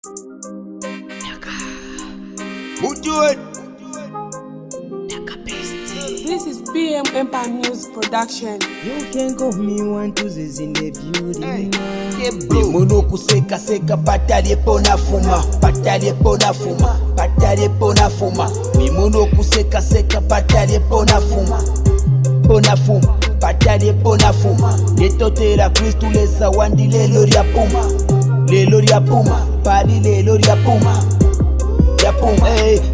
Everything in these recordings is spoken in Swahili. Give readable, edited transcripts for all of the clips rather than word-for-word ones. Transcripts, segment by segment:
Who do it? This is PM Empire Music Production. You can call me one to this in the building. Mono kuseka seka patali pona fuma, patali pona fuma, patali pona fuma. Mono kuseka seka patali pona fuma, pona fuma, patali pona fuma. Letotera Kristu lesa wandi lelo ria puma, lelo ria puma, pali lelo ria puma.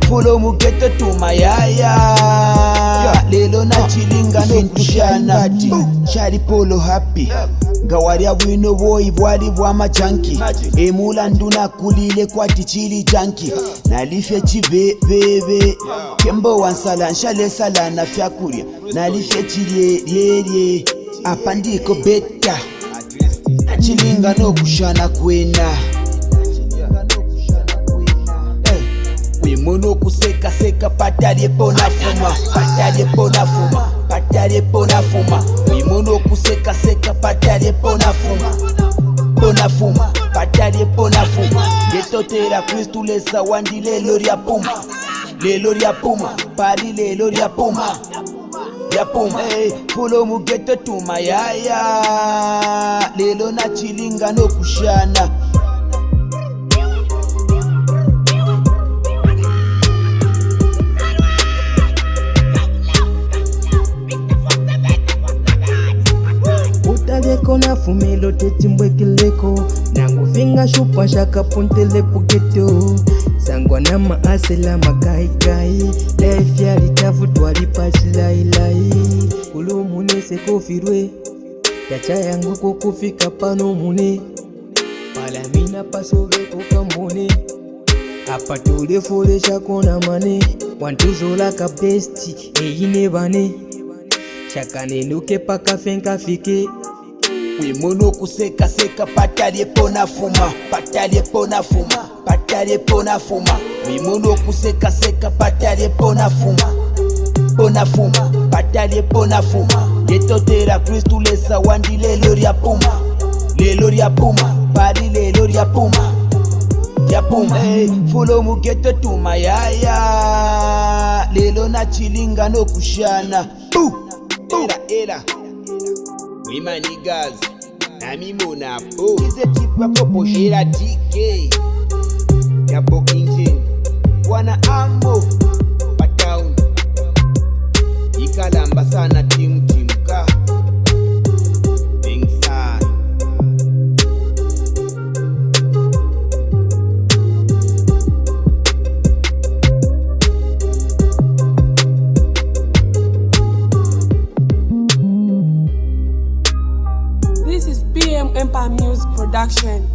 Follow mu geto tuma ya lelo na chilinga no kushana Shari polo happy Gawaria wino woi bwali bwa machanki Emula nduna kulile kwa tichili janki Nalifye chive bebe Kembo wansala nshale sala na fyakuria Nalifye chile Apandiko beta na chilinga no kushana kwena Mono kuseka seka patali pona fuma, patali pona fuma, patali pona fuma. Mono kuseka seka patali pona fuma, pona fuma, patali pona fuma. Letotera Kristu lesa wandi lelo ria puma, lelo ria puma, pali lelo ria puma. Ya puma, follow mu geto tuma ya lelo na chilinga no kushana. Kona fumelo tetimbwekileko nangu finga shupa shaka puntele puketo sangwa na maasela makaikai life ya litafu twali pasi lailai ulumune sekofirwe yacha yangu kukufika pano mune palamina pasove kukamone apa tule fole shakona mane wantuzola ka besti eyine bane shakane nuke paka fenka fike Mono kuseka seka patali pona fuma, patali pona fuma, patali pona fuma. Mono kuseka seka patali pona fuma, pona fuma, patali pona fuma. Letotera Kristu lesa wandi lelo ria puma, lelo ria puma, pali lelo ria puma. Ya puma, follow mu geto tuma ya lelo na chilinga no kushana. Era we my niggas, nami mona po. Ize tipa popo shira TK. Yapo engine, wana ambo patown. Ikalamba sana timka. Bingsan. This is PM Empire Music Production.